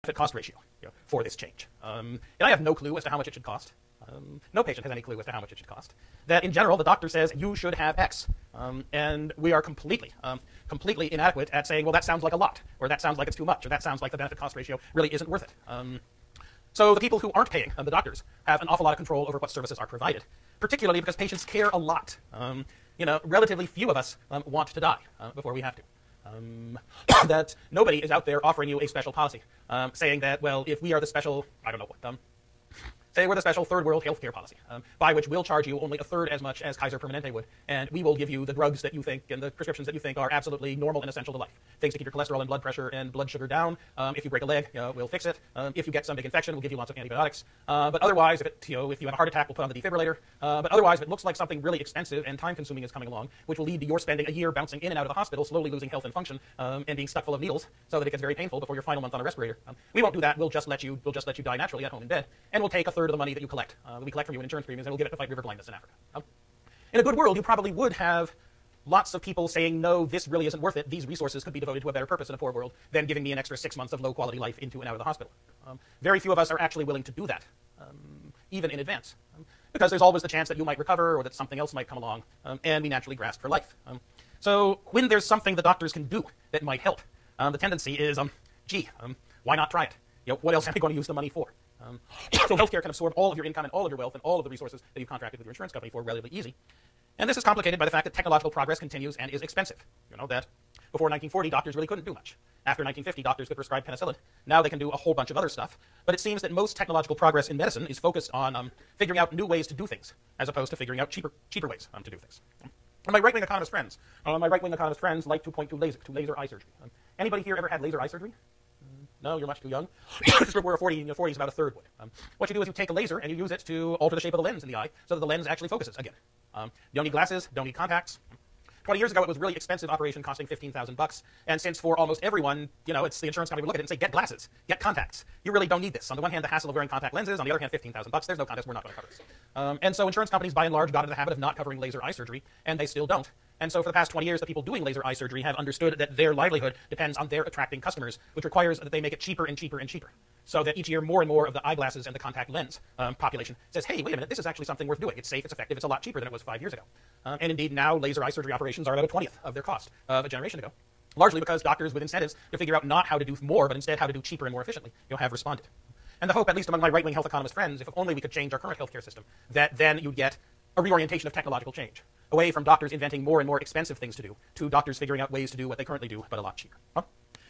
benefit-cost ratio for this change. And I have no clue as to how much it should cost. No patient has any clue as to how much it should cost. That in general, the doctor says you should have X, and we are completely inadequate at saying, well, that sounds like a lot, or that sounds like it's too much, or that sounds like the benefit-cost ratio really isn't worth it. So the people who aren't paying, the doctors, have an awful lot of control over what services are provided, particularly because patients care a lot. Relatively few of us want to die before we have to. That nobody is out there offering you a special policy, saying that, well, if we are the special, I don't know what, say we're the special third world healthcare policy, by which we'll charge you only a third as much as Kaiser Permanente would, and we will give you the drugs that you think and the prescriptions that you think are absolutely normal and essential to life. Things to keep your cholesterol and blood pressure and blood sugar down. If you break a leg, we'll fix it. If you get some big infection, we'll give you lots of antibiotics. But otherwise, if you have a heart attack, we'll put on the defibrillator. But otherwise, if it looks like something really expensive and time-consuming is coming along, which will lead to your spending a year bouncing in and out of the hospital, slowly losing health and function, and being stuck full of needles, so that it gets very painful before your final month on a respirator, we won't do that. We'll just let you die naturally at home in bed, and we'll take a third of the money that you collect. We collect from you in insurance premiums, and we'll give it to fight river blindness in Africa. In a good world, you probably would have lots of people saying, no, this really isn't worth it. These resources could be devoted to a better purpose in a poor world than giving me an extra 6 months of low-quality life into and out of the hospital. Very few of us are actually willing to do that, even in advance, because there's always the chance that you might recover or that something else might come along, and we naturally grasp for life. So when there's something the doctors can do that might help, the tendency is, why not try it? What else am I going to use the money for? So healthcare can absorb all of your income and all of your wealth and all of the resources that you've contracted with your insurance company for relatively easy. And this is complicated by the fact that technological progress continues and is expensive. That before 1940, doctors really couldn't do much. After 1950, doctors could prescribe penicillin. Now they can do a whole bunch of other stuff. But it seems that most technological progress in medicine is focused on figuring out new ways to do things, as opposed to figuring out cheaper ways to do things. And my right-wing economist friends like to point to laser eye surgery. Anybody here ever had laser eye surgery? No, you're much too young. This group where 40 is about a third would. What you do is you take a laser and you use it to alter the shape of the lens in the eye so that the lens actually focuses again. You don't need glasses, don't need contacts. 20 years ago, it was a really expensive operation costing $15,000. And since for almost everyone, it's the insurance company would look at it and say, get glasses, get contacts. You really don't need this. On the one hand, the hassle of wearing contact lenses. On the other hand, $15,000. There's no contest. We're not going to cover this. And so insurance companies, by and large, got into the habit of not covering laser eye surgery, and they still don't. And so for the past 20 years, the people doing laser eye surgery have understood that their livelihood depends on their attracting customers, which requires that they make it cheaper and cheaper and cheaper. So that each year, more and more of the eyeglasses and the contact lens population says, hey, wait a minute, this is actually something worth doing. It's safe, it's effective, it's a lot cheaper than it was 5 years ago. And indeed, now laser eye surgery operations are about a 20th of their cost of a generation ago, largely because doctors with incentives to figure out not how to do more, but instead how to do cheaper and more efficiently, have responded. And the hope, at least among my right-wing health economist friends, if only we could change our current healthcare system, that then you'd get a reorientation of technological change, away from doctors inventing more and more expensive things to do, to doctors figuring out ways to do what they currently do, but a lot cheaper.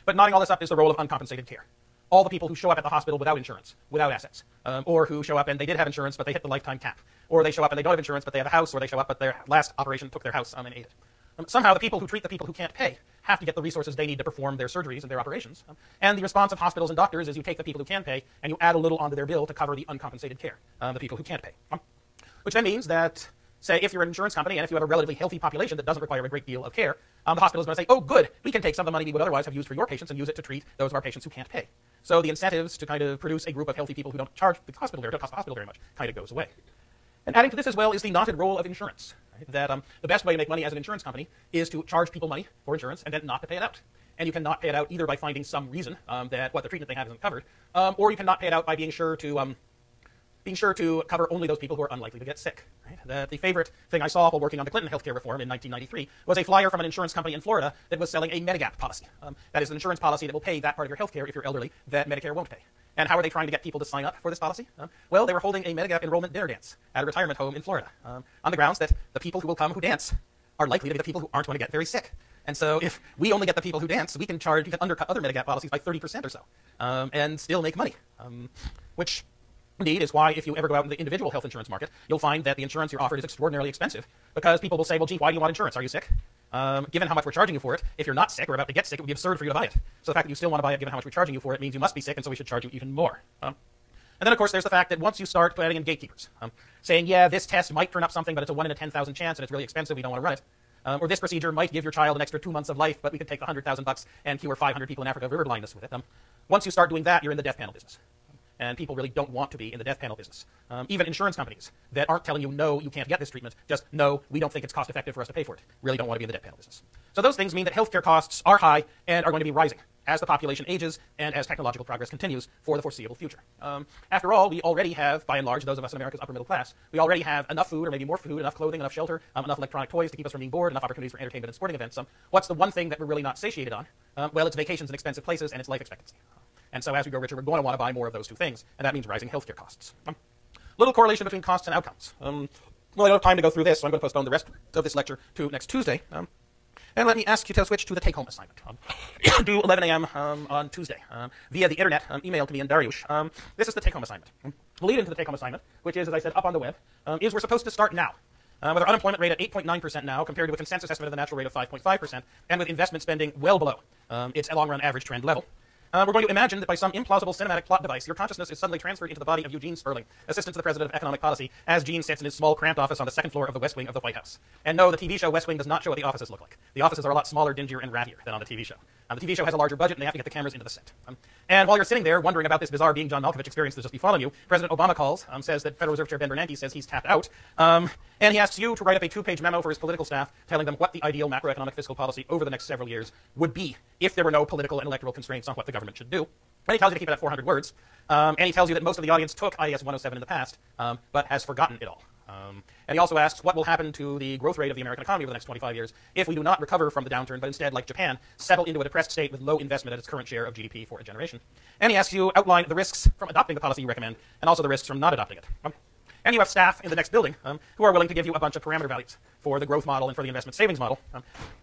But knotting all this up is the role of uncompensated care. All the people who show up at the hospital without insurance, without assets, or who show up and they did have insurance, but they hit the lifetime cap, or they show up and they don't have insurance, but they have a house, or they show up but their last operation took their house and ate it. Somehow the people who treat the people who can't pay have to get the resources they need to perform their surgeries and their operations. And the response of hospitals and doctors is you take the people who can pay and you add a little onto their bill to cover the uncompensated care, the people who can't pay. Which then means that, say, if you're an insurance company and if you have a relatively healthy population that doesn't require a great deal of care, the hospital is going to say, oh, good, we can take some of the money we would otherwise have used for your patients and use it to treat those of our patients who can't pay. So the incentives to kind of produce a group of healthy people who don't charge the hospital very much kind of goes away. And adding to this as well is the knotted role of insurance. Right? That the best way to make money as an insurance company is to charge people money for insurance and then not to pay it out. And you cannot pay it out either by finding some reason that what the treatment they have isn't covered, or you cannot pay it out by being sure to cover only those people who are unlikely to get sick. Right? The favorite thing I saw while working on the Clinton healthcare reform in 1993 was a flyer from an insurance company in Florida that was selling a Medigap policy. That is an insurance policy that will pay that part of your healthcare if you're elderly that Medicare won't pay. And how are they trying to get people to sign up for this policy? Well, they were holding a Medigap enrollment dinner dance at a retirement home in Florida on the grounds that the people who will come who dance are likely to be the people who aren't going to get very sick. And so if we only get the people who dance, you can undercut other Medigap policies by 30% or so and still make money, which indeed is why if you ever go out in the individual health insurance market, you'll find that the insurance you're offered is extraordinarily expensive because people will say, well, gee, why do you want insurance? Are you sick? Given how much we're charging you for it, if you're not sick or about to get sick, it would be absurd for you to buy it. So the fact that you still want to buy it given how much we're charging you for it means you must be sick, and so we should charge you even more. And then, of course, there's the fact that once you start adding in gatekeepers, saying, yeah, this test might turn up something, but it's a 1 in a 10,000 chance, and it's really expensive, we don't want to run it. Or this procedure might give your child an extra 2 months of life, but we could take the $100,000 and cure 500 people in Africa of river blindness with it. Once you start doing that, you're in the death panel business. And people really don't want to be in the death panel business. Even insurance companies that aren't telling you, no, you can't get this treatment, just, no, we don't think it's cost effective for us to pay for it, really don't want to be in the death panel business. So those things mean that healthcare costs are high and are going to be rising as the population ages and as technological progress continues for the foreseeable future. After all, we already have, by and large, those of us in America's upper middle class, we already have enough food, or maybe more food, enough clothing, enough shelter, enough electronic toys to keep us from being bored, enough opportunities for entertainment and sporting events. What's the one thing that we're really not satiated on? Well, it's vacations in expensive places, and it's life expectancy. And so as we grow richer, we're going to want to buy more of those two things, and that means rising healthcare costs. Little correlation between costs and outcomes. Well, I don't have time to go through this, so I'm going to postpone the rest of this lecture to next Tuesday. And let me ask you to switch to the take-home assignment. Due 11 a.m. On Tuesday via the internet, email to me and Dariush. This is the take-home assignment. The lead into the take-home assignment, which is, as I said, up on the web, is we're supposed to start now. With our unemployment rate at 8.9% now, compared to a consensus estimate of the natural rate of 5.5%, and with investment spending well below its long-run average trend level. We're going to imagine that by some implausible cinematic plot device, your consciousness is suddenly transferred into the body of Eugene Sperling, Assistant to the President of Economic Policy, as Gene sits in his small, cramped office on the second floor of the West Wing of the White House. And no, the TV show West Wing does not show what the offices look like. The offices are a lot smaller, dingier, and rattier than on the TV show. The TV show has a larger budget, and they have to get the cameras into the set. And while you're sitting there wondering about this bizarre being John Malkovich experience that's just befallen you, President Obama calls, says that Federal Reserve Chair Ben Bernanke says he's tapped out, and he asks you to write up a 2-page memo for his political staff telling them what the ideal macroeconomic fiscal policy over the next several years would be if there were no political and electoral constraints on what the government should do. And he tells you to keep it at 400 words, and he tells you that most of the audience took IAS 107 in the past, but has forgotten it all. And he also asks what will happen to the growth rate of the American economy over the next 25 years if we do not recover from the downturn, but instead, like Japan, settle into a depressed state with low investment at its current share of GDP for a generation. And he asks you outline the risks from adopting the policy you recommend, and also the risks from not adopting it. And you have staff in the next building who are willing to give you a bunch of parameter values for the growth model and for the investment savings model.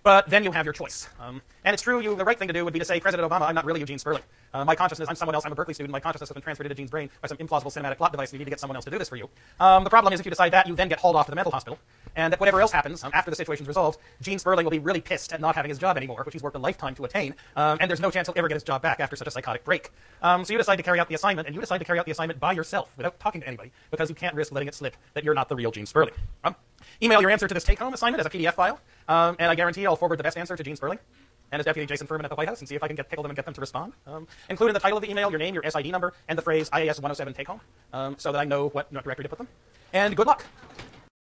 But then you have your choice. And it's true, the right thing to do would be to say, President Obama, I'm not really Eugene Sperling. My consciousness, I'm someone else, I'm a Berkeley student, my consciousness has been transferred into Gene's brain by some implausible cinematic plot device, and you need to get someone else to do this for you. The problem is if you decide that, you then get hauled off to the mental hospital, and that whatever else happens, after the situation's resolved, Gene Sperling will be really pissed at not having his job anymore, which he's worked a lifetime to attain, and there's no chance he'll ever get his job back after such a psychotic break. So you decide to carry out the assignment, and you decide to carry out the assignment by yourself, without talking to anybody, because you can't risk letting it slip that you're not the real Gene Sperling. Email your answer to this take-home assignment as a PDF file, and I guarantee I'll forward the best answer to Gene Sperling and his deputy Jason Furman at the White House and see if I can pickle them and get them to respond. Include in the title of the email your name, your SID number, and the phrase IAS 107 take-home, so that I know what directory to put them. And good luck.